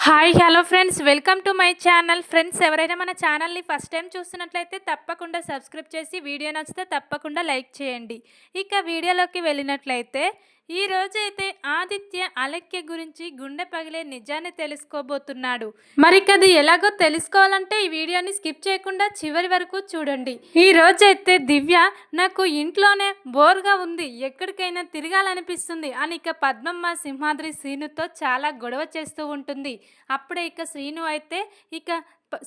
Hi hello friends, welcome to my channel. Friends, ఎవరైనా మన ఛానల్ని ఫస్ట్ టైం చూస్తున్నట్లయితే తప్పకుండా సబ్స్క్రైబ్ చేసి వీడియో నచ్చితే తప్పకుండా లైక్ చేయండి. ఇక వీడియోలోకి వెళ్ళినట్లయితే ఈ రోజైతే ఆదిత్య అలక్య గురించి గుండె పగిలే నిజాన్ని తెలుసుకోబోతున్నాడు. మరికది ఎలాగో తెలుసుకోవాలంటే ఈ వీడియోని స్కిప్ చేయకుండా చివరి వరకు చూడండి. ఈ రోజైతే దివ్య నాకు ఇంట్లోనే బోర్గా ఉంది, ఎక్కడికైనా తిరగాలనిపిస్తుంది అని ఇక పద్మమ్మ సింహాద్రి శ్రీనుతో చాలా గొడవ చేస్తూ ఉంటుంది. అప్పుడే ఇక శ్రీను అయితే ఇక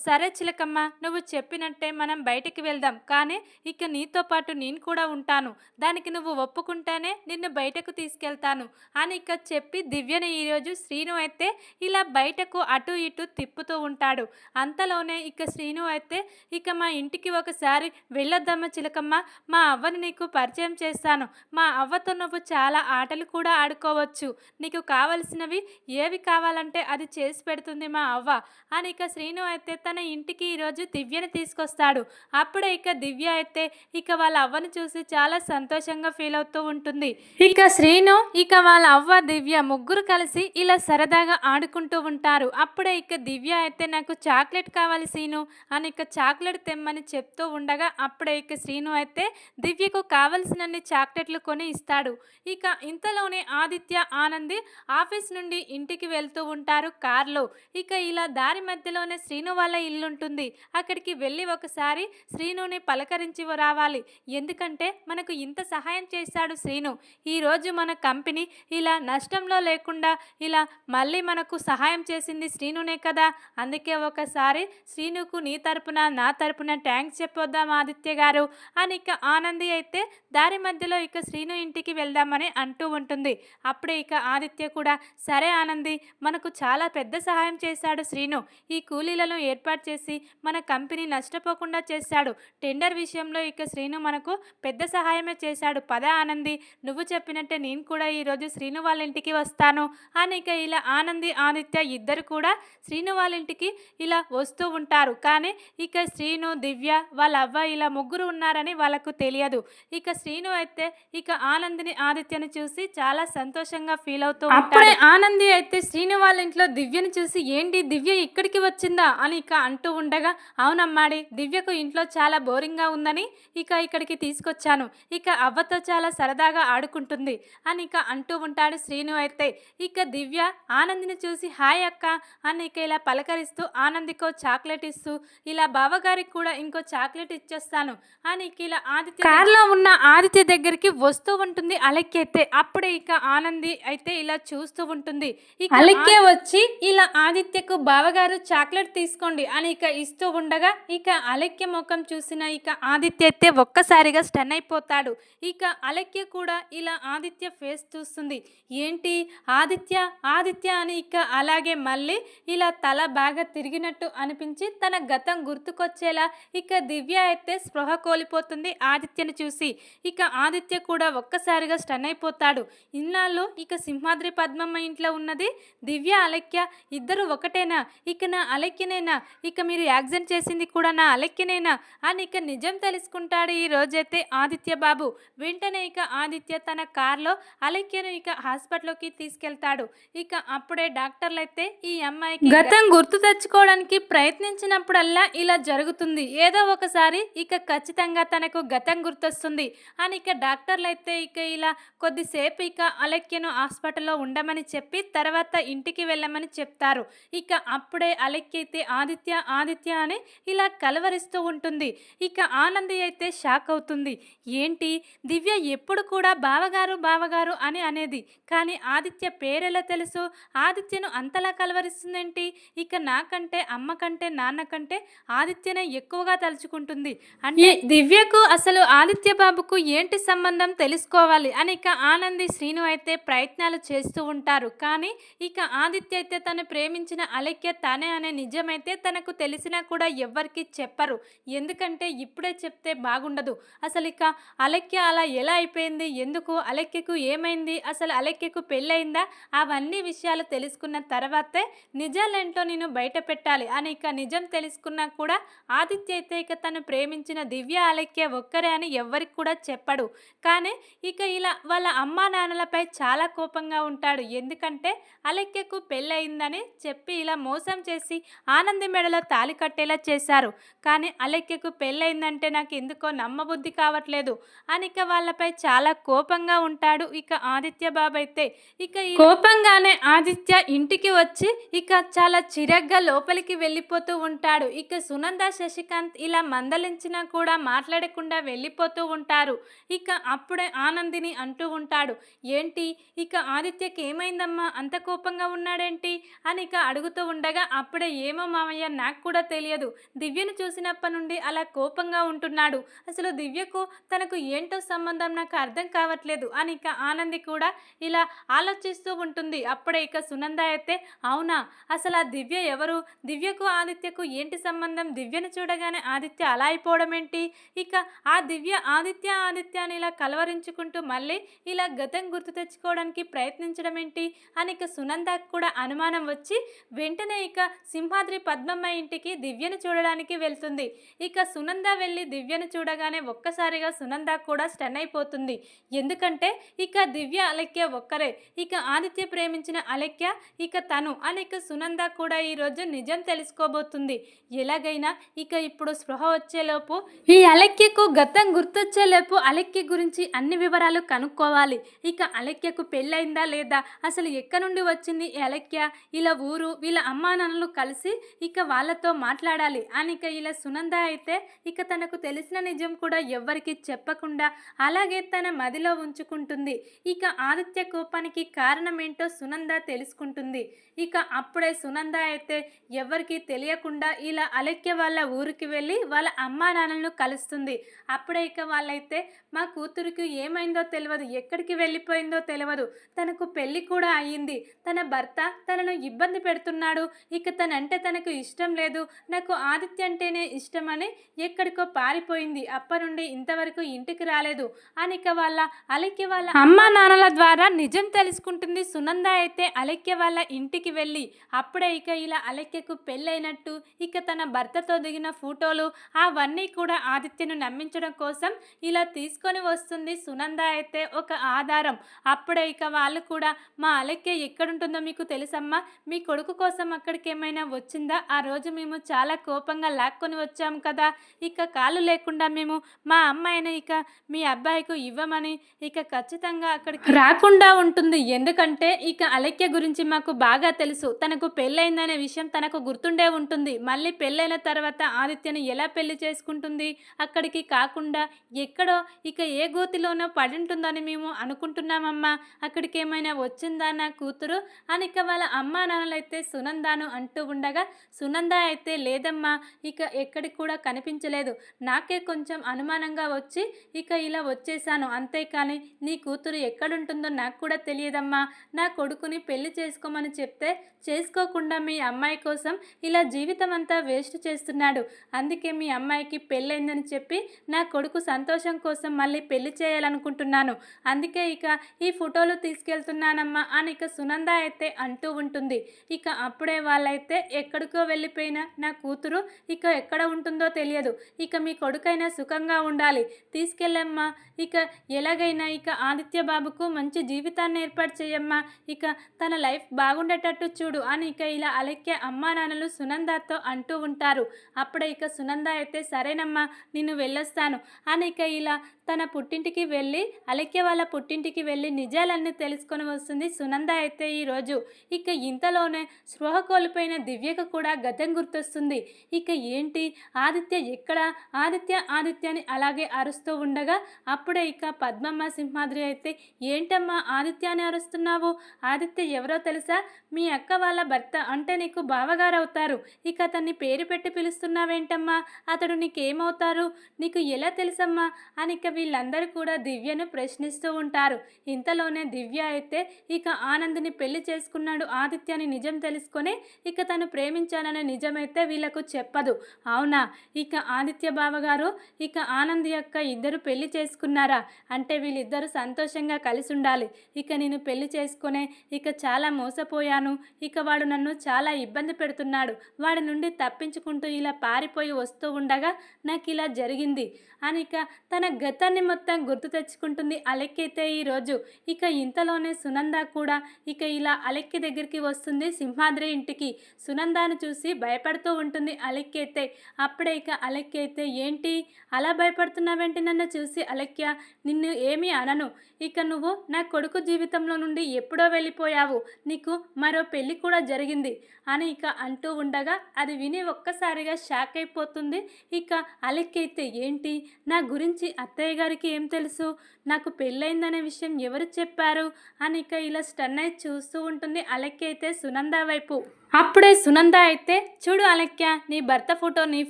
సరే చిలకమ్మ, నువ్వు చెప్పినట్టే మనం బయటికి వెళ్దాం, కానీ ఇక నీతో పాటు నేను కూడా ఉంటాను, దానికి నువ్వు ఒప్పుకుంటేనే నిన్ను బయటకు తీసుకెళ్తాను అని ఇక చెప్పి దివ్యని ఈరోజు శ్రీను అయితే ఇలా బయటకు అటు ఇటు తిప్పుతూ ఉంటాడు. అంతలోనే ఇక శ్రీను అయితే ఇక మా ఇంటికి ఒకసారి వెళ్ళొద్దమ్మ చిలకమ్మ, మా అవ్వని నీకు పరిచయం చేస్తాను, మా అవ్వతో నువ్వు చాలా ఆటలు కూడా ఆడుకోవచ్చు, నీకు కావలసినవి ఏవి కావాలంటే అది చేసి పెడుతుంది మా అవ్వ అని ఇక శ్రీను అయితే తన ఇంటికి ఈరోజు దివ్యని తీసుకొస్తాడు. అప్పుడే ఇక దివ్య అయితే ఇక వాళ్ళ అవ్వని చూసి చాలా సంతోషంగా ఫీల్ అవుతూ ఉంటుంది. ఇక శ్రీను ఇక వాళ్ళ అవ్వ దివ్య ముగ్గురు కలిసి ఇలా సరదాగా ఆడుకుంటూ ఉంటారు. అప్పుడే ఇక దివ్య అయితే నాకు చాక్లెట్ కావాలి శ్రీను అని ఇక చాక్లెట్ తెమ్మని చెప్తూ ఉండగా అప్పుడే ఇక శ్రీను అయితే దివ్యకు కావలసినన్ని చాక్లెట్లు కొని ఇస్తాడు. ఇక ఇంతలోనే ఆదిత్య ఆనంది ఆఫీస్ నుండి ఇంటికి వెళ్తూ ఉంటారు కార్లో. ఇక ఇలా దారి మధ్యలోనే శ్రీను వాళ్ళ ఇల్లు ఉంటుంది. అక్కడికి వెళ్ళి ఒకసారి శ్రీనుని పలకరించి రావాలి, ఎందుకంటే మనకు ఇంత సహాయం చేశాడు శ్రీను. ఈరోజు మన కంపెనీ ఇలా నష్టంలో లేకుండా ఇలా మళ్ళీ మనకు సహాయం చేసింది శ్రీనునే కదా, అందుకే ఒకసారి శ్రీనుకు నీ తరపున నా తరపున థ్యాంక్స్ చెప్పొద్దాం ఆదిత్య గారు అని ఇక ఆనంది అయితే దారి మధ్యలో ఇక శ్రీను ఇంటికి వెళ్దామని అంటూ ఉంటుంది. అప్పుడే ఇక ఆదిత్య కూడా సరే ఆనంది, మనకు చాలా పెద్ద సహాయం చేశాడు శ్రీను, ఈ కూలీలను ఏర్పాటు చేసి మన కంపెనీ నష్టపోకుండా చేశాడు, టెండర్ విషయంలో ఇక శ్రీను మనకు పెద్ద సహాయమే చేశాడు, పద ఆనంది, నువ్వు చెప్పినట్టే నేను కూడా ఈరోజు శ్రీను వాళ్ళ ఇంటికి వస్తాను అని ఇక ఇలా ఆనంది ఆదిత్య ఇద్దరు కూడా శ్రీను వాళ్ళ ఇంటికి ఇలా వస్తూ ఉంటారు. కానీ ఇక శ్రీను దివ్య వాళ్ళ అవ్వ ఇలా ముగ్గురు ఉన్నారని వాళ్ళకు తెలియదు. ఇక శ్రీను అయితే ఇక ఆనందిని ఆదిత్యని చూసి చాలా సంతోషంగా ఫీల్ అవుతూ అప్పుడే ఆనంది అయితే శ్రీను వాళ్ళ ఇంట్లో దివ్యని చూసి ఏంటి దివ్య ఇక్కడికి వచ్చిందా అని ఇక అంటూ ఉండగా అవునమ్మాడి, దివ్యకు ఇంట్లో చాలా బోరింగ్గా ఉందని ఇక ఇక్కడికి తీసుకొచ్చాను, ఇక అవ్వతో చాలా సరదాగా ఆడుకుంటుంది అని ఇక అంటూ ఉంటాడు శ్రీను. అయితే ఇక దివ్య ఆనందిని చూసి హాయ్ అక్క అని ఇక ఇలా పలకరిస్తూ ఆనందికో చాక్లెట్ ఇస్తూ ఇలా బావగారికి కూడా ఇంకో చాక్లెట్ ఇచ్చేస్తాను అని ఇక ఇలా ఆదిత్య కార్లో ఉన్న ఆదిత్య దగ్గరికి వస్తూ ఉంటుంది అలక్య అయితే. అప్పుడే ఇక ఆనంది అయితే ఇలా చూస్తూ ఉంటుంది. ఇక అలక్య వచ్చి ఇలా ఆదిత్యకు బావగారు చాక్లెట్ తీసుకోండి అని ఇక ఇస్తూ ఉండగా ఇక అలక్య ముఖం చూసిన ఇక ఆదిత్య అయితే ఒక్కసారిగా స్టన్ అయిపోతాడు. ఇక అలక్య కూడా ఇలా ఆదిత్య ఫేస్ చూస్తుంది, ఏంటి ఆదిత్య ఆదిత్య అని ఇక అలాగే మళ్ళీ ఇలా తల బాగా తిరిగినట్టు అనిపించి తన గతం గుర్తుకొచ్చేలా ఇక దివ్య అయితే స్పృహ కోల్పోతుంది ఆదిత్యని చూసి. ఇక ఆదిత్య కూడా ఒక్కసారిగా స్టన్ అయిపోతాడు. ఇన్నాళ్ళు ఇక సింహాద్రి పద్మమ్మ ఇంట్లో ఉన్నది దివ్య అలక్య ఇద్దరు ఒకటేనా, ఇక నా అలక్యనేనా, ఇక మీరు యాక్సిడెంట్ చేసింది కూడా నా అలక్యనేనా అని ఇక నిజం తెలుసుకుంటాడు ఈ రోజైతే ఆదిత్య బాబు. వెంటనే ఇక ఆదిత్య తన కార్లో అలక్యను ఇక హాస్పిటల్లోకి తీసుకెళ్తాడు. ఇక అప్పుడే డాక్టర్లు అయితే ఈ అమ్మాయికి గతం గుర్తు తెచ్చుకోవడానికి ప్రయత్నించినప్పుడల్లా ఇలా జరుగుతుంది, ఏదో ఒకసారి ఇక ఖచ్చితంగా తనకు గతం గుర్తొస్తుంది అని ఇక డాక్టర్లు అయితే ఇక ఇలా కొద్దిసేపు ఇక అలక్యను హాస్పిటల్లో ఉండమని చెప్పి తర్వాత ఇంటికి వెళ్ళమని చెప్తారు. ఇక అప్పుడే అలక్య అయితే ఆదిత్య ఆదిత్య అని ఇలా కలవరిస్తూ ఉంటుంది. ఇక ఆనంది అయితే షాక్ అవుతుంది, ఏంటి దివ్య ఎప్పుడు కూడా బావగారు బావగారు అని అనేది, కానీ ఆదిత్య పేరెలా తెలుసు, ఆదిత్యను అంతలా కలవరిస్తుందేంటి, ఇక నాకంటే అమ్మ కంటే నాన్న కంటే ఆదిత్యనే ఎక్కువగా తలుచుకుంటుంది అంటే దివ్యకు అసలు ఆదిత్య బాబుకు ఏంటి సంబంధం తెలుసుకోవాలి అని ఇక ఆనంది శ్రీను అయితే ప్రయత్నాలు చేస్తూ ఉంటారు. కానీ ఇక ఆదిత్య అయితే తను ప్రేమించిన అలక్య తానే అనే నిజమైతే అయితే తనకు తెలిసినా కూడా ఎవ్వరికీ చెప్పరు. ఎందుకంటే ఇప్పుడే చెప్తే బాగుండదు. అసలిక అలెక్య అలా ఎలా అయిపోయింది? ఎందుకు? అలెక్యకు ఏమైంది? అసలు అలెక్యకు పెళ్ళయిందా? అవన్నీ విషయాలు తెలుసుకున్న తర్వాతే నిజాలేంటో నేను బయట పెట్టాలి అని ఇక నిజం తెలుసుకున్నా కూడా ఆదిత్య అయితే ఇక తను ప్రేమించిన దివ్య, అలెక్య ఒక్కరే అని ఎవ్వరికి కూడా చెప్పడు. కానీ ఇక ఇలా వాళ్ళ అమ్మా నాన్నలపై చాలా కోపంగా ఉంటాడు. ఎందుకంటే అలెక్యకు పెళ్ళయిందని చెప్పి ఇలా మోసం చేసి ఆనంది మెడలో తాళి కట్టేలా చేశారు. కానీ అలెక్యకు పెళ్ళయిందంటే నాకు ఎందుకో నమ్మబుద్ధి కావట్లేదు అని ఇక వాళ్ళపై చాలా కోపంగా ఉంటాడు ఇక ఆదిత్య బాబు అయితే. ఇక ఈ కోపంగానే ఆదిత్య ఇంటికి వచ్చి ఇక చాలా చిరగ్గా లోపలికి వెళ్ళిపోతూ ఉంటాడు. ఇక సునంద, శశికాంత్ ఇలా మందలించినా కూడా మాట్లాడకుండా వెళ్ళిపోతూ ఉంటారు. ఇక అప్పుడే ఆనందిని అంటూ ఉంటాడు, ఏంటి ఇక ఆదిత్యకి ఏమైందమ్మా అంత కోపంగా ఉన్నాడేంటి అని ఇక అడుగుతూ ఉండగా అప్పుడే ఏమో మామయ్య నాకు కూడా తెలియదు, దివ్యను చూసినప్పటి నుండి అలా కోపంగా ఉంటున్నాడు. అసలు దివ్యకు తనకు ఏంటో సంబంధం నాకు అర్థం కావట్లేదు అని ఇక ఆనంది కూడా ఇలా ఆలోచిస్తూ ఉంటుంది. అప్పుడే ఇక సునంద అయితే, అవునా అసలు ఆ దివ్య ఎవరు? దివ్యకు ఆదిత్యకు ఏంటి సంబంధం? దివ్యను చూడగానే ఆదిత్య అలా అయిపోవడం ఏంటి? ఇక ఆ దివ్య ఆదిత్య ఆదిత్య అని ఇలా కలవరించుకుంటూ మళ్ళీ ఇలా గతం గుర్తు తెచ్చుకోవడానికి ప్రయత్నించడం ఏంటి అని ఇక సునందకు కూడా అనుమానం వచ్చి వెంటనే ఇక సింహాద్రి పద్మమ్మ ఇంటికి దివ్యను చూడడానికి వెళ్తుంది. ఇక సునంద వెళ్ళి దివ్యను చూడగానే ఒక్కసారిగా సునంద కూడా స్టన్ అయిపోతుంది. ఎందుకంటే ఇక దివ్య, అలెక్య ఒక్కరే. ఇక ఆదిత్య ప్రేమించిన అలెక్య ఇక తను అని ఇక సునంద కూడా ఈరోజు నిజం తెలుసుకోబోతుంది. ఎలాగైనా ఇక ఇప్పుడు స్పృహ వచ్చేలోపు ఈ అలెక్యకు గతం గుర్తొచ్చేలోపు అలెక్య గురించి అన్ని వివరాలు కనుక్కోవాలి. ఇక అలెక్యకు పెళ్ళయిందా లేదా, అసలు ఎక్కడి నుండి వచ్చింది ఈ అలెక్య, ఇలా ఊరు వీళ్ళ అమ్మా నాన్నలు కలిసి ఇక వాళ్ళతో మాట్లాడాలి అని ఇక ఇలా సునంద అయితే ఇక తనకు తెలిసిన నిజం కూడా ఎవ్వరికి చెప్పకుండా అలాగే తన మదిలో ఉంచుకుంటుంది. ఇక ఆదిత్య కోపానికి కారణం ఏంటో సునంద తెలుసుకుంటుంది. ఇక అప్పుడే సునంద అయితే ఎవరికి తెలియకుండా ఇలా అలెక్య వాళ్ళ ఊరికి వెళ్ళి వాళ్ళ అమ్మా నాన్నలను కలుస్తుంది. అప్పుడే ఇక వాళ్ళైతే మా కూతురికి ఏమైందో తెలియదు, ఎక్కడికి వెళ్ళిపోయిందో తెలియదు, తనకు పెళ్ళి కూడా అయ్యింది, తన భర్త తనను ఇబ్బంది పెడుతున్నాడు, ఇక తనంటే తనకు ఇష్టం లేదు, నాకు ఆదిత్య అంటేనే ఇష్టమని ఎక్కడికో పారిపోయింది, అప్పటి నుండి ఇంతవరకు ఇంటికి రాలేదు అని ఇక వాళ్ళ అలెక్య వాళ్ళ అమ్మా నాన్నల ద్వారా నిజం తెలుసుకుంటుంది. సునంద అయితే అలెక్య వాళ్ళ ఇంటికి వెళ్ళి అప్పుడే ఇక ఇలా అలెక్యకు పెళ్ళైనట్టు ఇక తన భర్తతో దిగిన ఫోటోలు అవన్నీ కూడా ఆదిత్యను నమ్మించడం కోసం ఇలా తీసుకొని వస్తుంది సునంద అయితే ఒక ఆధారం. అప్పుడే ఇక వాళ్ళు కూడా మా అలెక్య ఎక్కడుంటుందో మీకు తెలుసమ్మా, మీ కొడుకు కోసం అక్కడికి ఏమైనా వచ్చిందా, ఆ రోజు మేము చాలా కోపంగా లాక్కొని వచ్చాము కదా, ఇక కాళ్ళు లేకుండా మేము మా అమ్మాయిని ఇక మీ అబ్బాయికి ఇవ్వమని ఇక ఖచ్చితంగా అక్కడికి రాకుండా ఉంటుంది. ఎందుకంటే ఇక అలెక్య గురించి మాకు బాగా తెలుసు, తనకు పెళ్ళైందనే విషయం తనకు గుర్తుండే ఉంటుంది. మళ్ళీ పెళ్ళైన తర్వాత ఆదిత్యను ఎలా పెళ్లి చేసుకుంటుంది, అక్కడికి కాకుండా ఎక్కడో ఇక ఏ గోతిలోనో పడి ఉంటుందని మేము అనుకుంటున్నామమ్మా, అక్కడికి ఏమైనా వచ్చిందా నా కూతురు అని ఇక వాళ్ళ అమ్మా నాన్నలైతే సునందాను అంటూ ఉండగా సునంద అయితే లేదమ్మా ఇక ఎక్కడికి కూడా కనిపించలేదు, నాకే కొంచెం అనుమానంగా వచ్చి ఇక ఇలా వచ్చేసాను, అంతేకాని నీ కూతురు ఎక్కడుంటుందో నాకు కూడా తెలియదమ్మా, నా కొడుకుని పెళ్లి చేసుకోమని చెప్తే చేసుకోకుండా మీ అమ్మాయి కోసం ఇలా జీవితం అంతా వేస్ట్ చేస్తున్నాడు, అందుకే మీ అమ్మాయికి పెళ్ళైందని చెప్పి నా కొడుకు సంతోషం కోసం మళ్ళీ పెళ్లి చేయాలనుకుంటున్నాను, అందుకే ఇక ఈ ఫోటోలు తీసుకెళ్తున్నానమ్మా అని ఇక సునంద అయితే అంటూ ఉంటుంది. ఇక అప్పుడే వాళ్ళైతే ఎక్కడికో వెళ్ళిపోయిన నా కూతురు ఇక ఎక్కడ ఉంటుందో తెలియదు, ఇక మీ కొడుకైనా సుఖంగా ఉండాలి, తీసుకెళ్ళమ్మా, ఇక ఎలాగైనా ఇక ఆదిత్య బాబుకు మంచి జీవితాన్ని ఏర్పాటు చేయమ్మా, ఇక తన లైఫ్ బాగుండేటట్టు చూడు అని ఇక ఇలా అలెక్య అమ్మా నాన్నలు సునందతో అంటూ ఉంటారు. అప్పుడే ఇక సునంద అయితే సరేనమ్మా నేను వెళ్ళొస్తాను అని ఇక ఇలా తన పుట్టింటికి వెళ్ళి అలెక్య వాళ్ళ పుట్టింటికి వెళ్ళి నిజాలన్నీ తెలుసుకొని వస్తుంది సునంద అయితే ఈరోజు. ఇక ఇంతలోనే స్పృహ కోల్పోయిన దివ్యకు కూడా గతం గుర్తొస్తుంది. ఇక ఏంటి ఆదిత్య ఎక్కడ, ఆదిత్య ఆదిత్య అని అలాగే అరుస్తూ ఉండగా అప్పుడే ఇక పద్మమ్మ, సింహాద్రి అయితే ఏంటమ్మా ఆదిత్య అని అరుస్తున్నావు, ఆదిత్య ఎవరో తెలుసా, మీ అక్క వాళ్ళ భర్త, అంటే నీకు బావగారు అవుతారు, ఇక అతన్ని పేరు పెట్టి పిలుస్తున్నావేంటమ్మా, అతడు నీకేమవుతారు, నీకు ఎలా తెలుసమ్మా అని ఇక వీళ్ళందరూ కూడా దివ్యను ప్రశ్నిస్తూ ఉంటారు. ఇంతలోనే దివ్య అయితే ఇక ఆనంద్ని పెళ్లి చేసుకున్నాడు ఆదిత్య అని నిజం తెలుసుకొని ఇక తను ప్రేమించాను వచ్చాననే నిజమైతే వీళ్ళకు చెప్పదు. అవునా? ఇక ఆదిత్య బావగారు ఇక ఆనంద్ అక్క ఇద్దరు పెళ్లి చేసుకున్నారా అంటే వీళ్ళిద్దరూ సంతోషంగా కలిసి ఉండాలి. ఇక నేను పెళ్లి చేసుకునే ఇక చాలా మోసపోయాను. ఇక వాడు నన్ను చాలా ఇబ్బంది పెడుతున్నాడు. వాడి నుండి తప్పించుకుంటూ ఇలా పారిపోయి వస్తూ ఉండగా నాకు ఇలా జరిగింది అని ఇక తన గతాన్ని మొత్తం గుర్తు తెచ్చుకుంటుంది అలెక్కైతే ఈరోజు. ఇక ఇంతలోనే సునంద కూడా ఇక ఇలా అలెక్కి దగ్గరికి వస్తుంది సింహాద్రి ఇంటికి. సునందాను చూసి భయపడుతూ ఉంటుంది అలెక్కైతే. అప్పుడే ఇక అలెక్కైతే ఏంటి అలా భయపడుతున్నావేంటి నన్ను చూసి అలెక్య, నిన్ను ఏమీ అనను. ఇక నువ్వు నా కొడుకు జీవితంలో నుండి ఎప్పుడో వెళ్ళిపోయావు. నీకు మరో పెళ్ళి కూడా జరిగింది అని ఇక అంటూ ఉండగా అది విని ఒక్కసారిగా షాక్ అయిపోతుంది ఇక అలెక్కైతే. ఏంటి నా గురించి అత్తయ్య గారికి ఏం తెలుసు, నాకు పెళ్ళైందనే విషయం ఎవరు చెప్పారు అని ఇక ఇలా స్టన్ అయి చూస్తూ ఉంటుంది అలెక్కైతే సునంద వైపు. అప్పుడే సునంద అయితే, చూడు అలెక్య, నీ భర్త ఫోటో నీ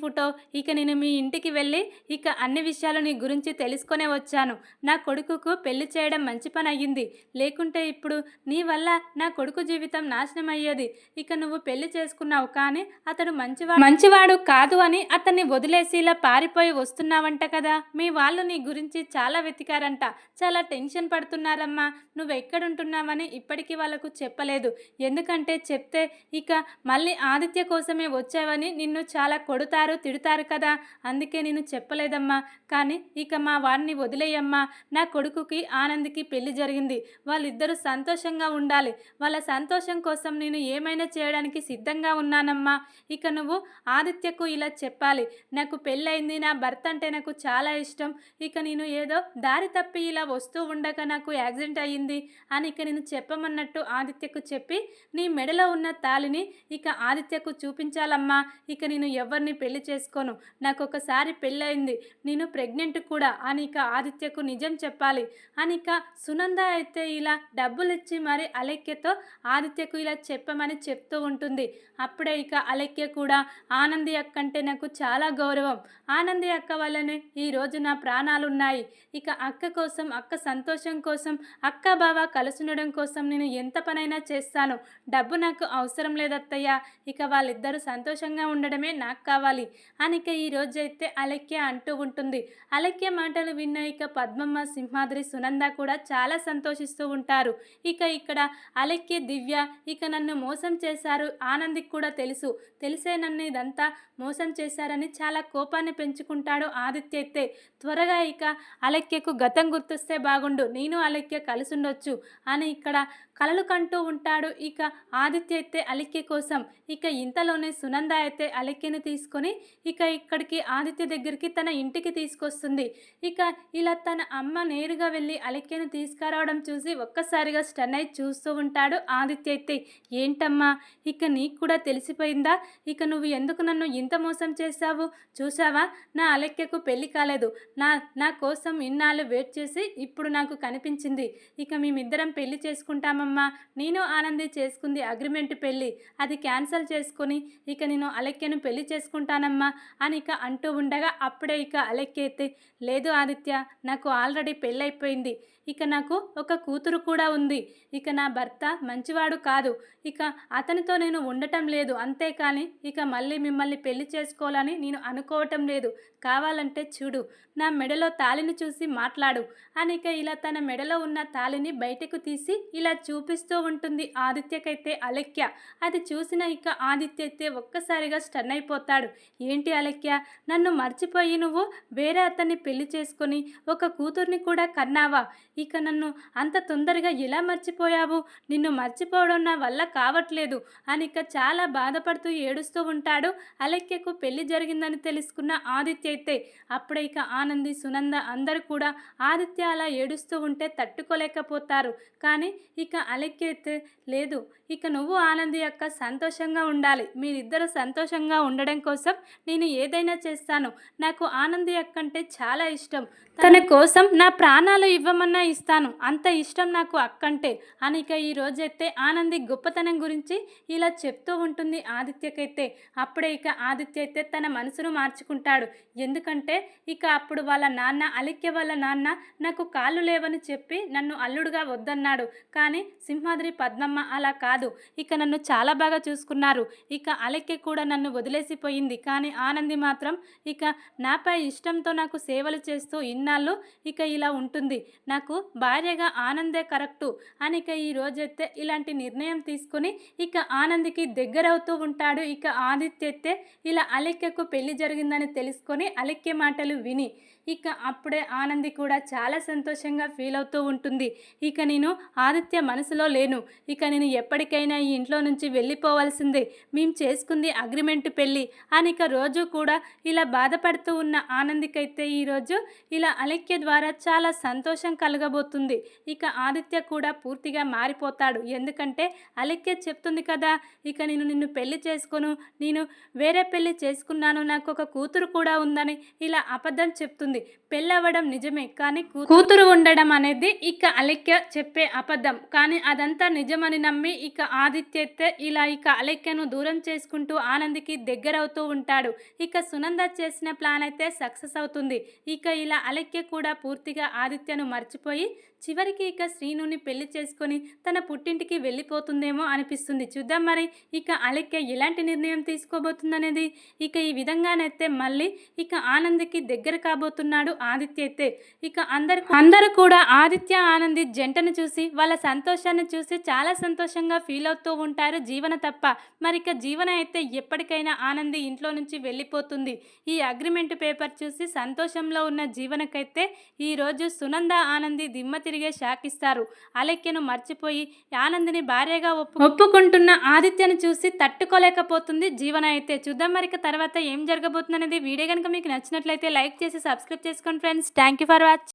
ఫోటో. ఇక నేను మీ ఇంటికి వెళ్ళి ఇక అన్ని విషయాలు నీ గురించి తెలుసుకునే వచ్చాను. నా కొడుకుకు పెళ్లి చేయడం మంచి పని అయ్యింది. లేకుంటే ఇప్పుడు నీ వల్ల నా కొడుకు జీవితం నాశనం అయ్యేది. ఇక నువ్వు పెళ్లి చేసుకున్నావు కానీ అతడు మంచివాడు కాదు అని అతన్ని వదిలేసి ఇలా పారిపోయి వస్తున్నావంట కదా. మీ వాళ్ళు నీ గురించి చాలా వెతికారంట, చాలా టెన్షన్ పడుతున్నారమ్మా. నువ్వు ఎక్కడుంటున్నావని ఇప్పటికీ వాళ్ళకు చెప్పలేదు. ఎందుకంటే చెప్తే ఇక మళ్ళీ ఆదిత్య కోసమే వచ్చావని నిన్ను చాలా కొడతారు తిడతారు కదా. అందుకే నేను చెప్పలేదమ్మా. కానీ ఇక మా వాడిని వదిలేయమ్మా. నా కొడుకుకి ఆనంద్కి పెళ్లి జరిగింది. వాళ్ళిద్దరూ సంతోషంగా ఉండాలి. వాళ్ళ సంతోషం కోసం నేను ఏమైనా చేయడానికి సిద్ధంగా ఉన్నానమ్మా. ఇక నువ్వు ఆదిత్యకు ఇలా చెప్పాలి, నాకు పెళ్ళయింది, నా భర్త అంటే నాకు చాలా ఇష్టం. ఇక నేను ఏదో దారి తప్పి ఇలా వస్తూ ఉండగా నాకు యాక్సిడెంట్ అయ్యింది అని ఇక నేను చెప్పమన్నట్టు ఆదిత్యకు చెప్పి నీ మెడలో ఉన్న తాళిని ఇక ఆదిత్యకు చూపించాలమ్మా. ఇక నేను ఎవరిని పెళ్లి చేసుకోను, నాకు ఒకసారి పెళ్ళయింది, నేను ప్రెగ్నెంట్ కూడా అని ఇక ఆదిత్యకు నిజం చెప్పాలి అని ఇక సునంద అయితే ఇలా డబ్బులు ఇచ్చి మరి అలెక్యతో ఆదిత్యకు ఇలా చెప్పమని చెప్తూ ఉంటుంది. అప్పుడే ఇక అలెక్య కూడా ఆనంది అక్క అంటే నాకు చాలా గౌరవం. ఆనంది అక్క వల్లనే ఈరోజు నా ప్రాణాలున్నాయి. ఇక అక్క కోసం, అక్క సంతోషం కోసం, అక్క బావ కలుసుండడం కోసం నేను ఎంత పనైనా చేస్తాను. డబ్బు నాకు అవసరం లేదత్తయ్య. ఇక వాళ్ళిద్దరూ సంతోషంగా ఉండడమే నాకు కావాలి అని ఇక ఈరోజైతే అలెక్య అంటూ ఉంటుంది. అలెక్య మాటలు విన్న ఇక పద్మమ్మ, సింహాద్రి, సునంద కూడా చాలా సంతోషిస్తూ ఉంటారు. ఇక ఇక్కడ అలెక్య, దివ్య ఇక నన్ను మోసం చేశారు, ఆనందికి కూడా తెలిసే నన్ను ఇదంతా మోసం చేశారని చాలా కోపాన్ని పెంచుకుంటాడు ఆదిత్య అయితే. త్వరగా ఇక అలెక్యకు గతం గుర్తొస్తే బాగుండు, నేను అలెక్య కలిసి ఉండొచ్చు అని ఇక్కడ కలలు కంటూ ఉంటాడు ఇక ఆదిత్య అయితే అలెక్య కోసం. ఇక ఇంతలోనే సునంద అయితే అలెక్యను తీసుకొని ఇక ఇక్కడికి ఆదిత్య దగ్గరికి తన ఇంటికి తీసుకొస్తుంది. ఇక ఇలా తన అమ్మ నేరుగా వెళ్ళి అలెక్యను తీసుకురావడం చూసి ఒక్కసారిగా స్టన్ అయి చూస్తూ ఉంటాడు ఆదిత్య అయితే. ఏంటమ్మా, ఇక నీకు కూడా తెలిసిపోయిందా? ఇక నువ్వు ఎందుకు నన్ను ఇంత మోసం చేశావు? చూసావా, నా అలెక్యకు పెళ్లి కాలేదు. నా కోసం ఇన్నాళ్ళు వెయిట్ చేసి ఇప్పుడు నాకు కనిపించింది. ఇక మేమిద్దరం పెళ్లి చేసుకుంటామమ్మా. నేను ఆనంది చేసుకుంది అగ్రిమెంట్ పెళ్ళి, అది క్యాన్సిల్ చేసుకొని ఇక నేను అలెక్యను పెళ్లి చేసుకుంటానమ్మా అని ఇక అంటూ ఉండగా అప్పుడే ఇక అలెక్య అయితే, లేదు ఆదిత్య, నాకు ఆల్రెడీ పెళ్ళైపోయింది. ఇక నాకు ఒక కూతురు కూడా ఉంది. ఇక నా భర్త మంచివాడు కాదు. ఇక అతనితో నేను ఉండటం లేదు. అంతేకాని ఇక మళ్ళీ మిమ్మల్ని పెళ్లి చేసుకోవాలని నేను అనుకోవటం లేదు. కావాలంటే చూడు, నా మెడలో తాళిని చూసి మాట్లాడు అని ఇక ఇలా తన మెడలో ఉన్న తాళిని బయటకు తీసి ఇలా చూపిస్తూ ఉంటుంది ఆదిత్యకైతే అలెక్య. అది చూసిన ఇక ఆదిత్య అయితే ఒక్కసారిగా స్టన్ అయిపోతాడు. ఏంటి అలెక్య, నన్ను మర్చిపోయి నువ్వు వేరే అతన్ని పెళ్లి చేసుకొని ఒక కూతుర్ని కూడా కన్నావా? ఇక నన్ను అంత తొందరగా ఎలా మర్చిపోయావు? నిన్ను మర్చిపోవడం నా వల్ల కావట్లేదు అని ఇక చాలా బాధపడుతూ ఏడుస్తూ ఉంటాడు. అలెక్యకు పెళ్లి జరిగిందని తెలుసుకున్న ఆదిత్య అయితే. అప్పుడే ఇక ఆనంది, సునంద అందరూ కూడా ఆదిత్య అలా ఏడుస్తూ ఉంటే తట్టుకోలేకపోతారు. కానీ ఇక అలెక్య అయితే, లేదు, ఇక నువ్వు ఆనంది అక్క సంతోషంగా ఉండాలి. మీరిద్దరూ సంతోషంగా ఉండడం కోసం నేను ఏదైనా చేస్తాను. నాకు ఆనంది అక్క అంటే చాలా ఇష్టం. తన కోసం నా ప్రాణాలు ఇవ్వమన్నా ఇస్తాను. అంత ఇష్టం నాకు అక్కంటే అని ఇక ఈ రోజైతే ఆనంది గొప్పతనం గురించి ఇలా చెప్తూ ఉంటుంది ఆదిత్యకైతే. అప్పుడే ఇక ఆదిత్య అయితే తన మనసును మార్చుకుంటాడు. ఎందుకంటే ఇక అప్పుడు వాళ్ళ నాన్న, అలెక్య వాళ్ళ నాన్న నాకు కాళ్ళు లేవని చెప్పి నన్ను అల్లుడుగా వద్దన్నాడు. కానీ సింహాద్రి పద్మమ్మ అలా కాదు, ఇక నన్ను చాలా బాగా చూసుకున్నారు. ఇక అలెక్య కూడా నన్ను వదిలేసిపోయింది. కానీ ఆనంది మాత్రం ఇక నాపై ఇష్టంతో నాకు సేవలు చేస్తూ ఇన్నాళ్ళు ఇక ఇలా ఉంటుంది. నాకు భార్యగా ఆనందే కరెక్టు అని ఇక ఈ రోజైతే ఇలాంటి నిర్ణయం తీసుకొని ఇక ఆనందికి దగ్గరవుతూ ఉంటాడు. ఇక ఆదిత్య అయితే ఇలా అలెక్యకు పెళ్లి జరిగిందని తెలుసుకొని అలెక్య మాటలు విని ఇక అప్పుడే ఆనంది కూడా చాలా సంతోషంగా ఫీల్ అవుతూ ఉంటుంది. ఇక నేను ఆదిత్య మనసులో లేను, ఇక నేను ఎప్పటికైనా ఈ ఇంట్లో నుంచి వెళ్ళిపోవాల్సిందే, మేము చేసుకుంది అగ్రిమెంట్ పెళ్ళి అని ఇక రోజు కూడా ఇలా బాధపడుతూ ఉన్న ఆనందికైతే ఈరోజు ఇలా అలెక్య ద్వారా చాలా సంతోషం కలగబోతుంది. ఇక ఆదిత్య కూడా పూర్తిగా మారిపోతాడు. ఎందుకంటే అలెక్య చెప్తుంది కదా, ఇక నేను నిన్ను పెళ్లి చేసుకోను, నేను వేరే పెళ్లి చేసుకున్నాను, నాకు ఒక కూతురు కూడా ఉందని ఇలా అబద్ధం చెప్తుంది. పెళ్ళవడం నిజమే, కానీ కూతురు ఉండడం అనేది ఇక అలెక్య చెప్పే అబద్ధం. కానీ అదంతా నిజమని నమ్మి ఇక ఆదిత్య అయితే ఇలా ఇక అలెక్యను దూరం చేసుకుంటూ ఆనందికి దగ్గరవుతూ ఉంటాడు. ఇక సునంద చేసిన ప్లాన్ అయితే సక్సెస్ అవుతుంది. ఇక ఇలా అలెక్య కూడా పూర్తిగా ఆదిత్యను మర్చిపోయి చివరికి ఇక శ్రీనుని పెళ్లి చేసుకొని తన పుట్టింటికి వెళ్ళిపోతుందేమో అనిపిస్తుంది. చూద్దాం మరి ఇక అలెక్య ఎలాంటి నిర్ణయం తీసుకోబోతుందనేది. ఇక ఈ విధంగానైతే మళ్ళీ ఇక ఆనందికి దగ్గర కాబోతున్నాడు ఆదిత్య అయితే. ఇక అందరూ కూడా ఆదిత్య ఆనంది జంటను చూసి వాళ్ళ సంతోషాన్ని చూసి చాలా సంతోషంగా ఫీల్ అవుతూ ఉంటారు, జీవన తప్ప. మరి ఇక జీవన అయితే ఎప్పటికైనా ఆనంది ఇంట్లో నుంచి వెళ్ళిపోతుంది. ఈ అగ్రిమెంట్ పేపర్ చూసి సంతోషంలో ఉన్న జీవనకైతే ఈరోజు సునంద ఆనంది దిమ్మ తిరిగే షాక్ ఇస్తారు. అలెక్యను మర్చిపోయి ఆనందిని భార్యగా ఒప్పుకుంటున్న ఆదిత్యను చూసి తట్టుకోలేకపోతుంది జీవన అయితే. చూద్దాం మరి తర్వాత ఏం జరగబోతుంది అనేది. వీడియో కనుక మీకు నచ్చినట్లయితే లైక్ చేసి సబ్స్క్రైబ్ చేసుకోండి friends. Thank you for watching.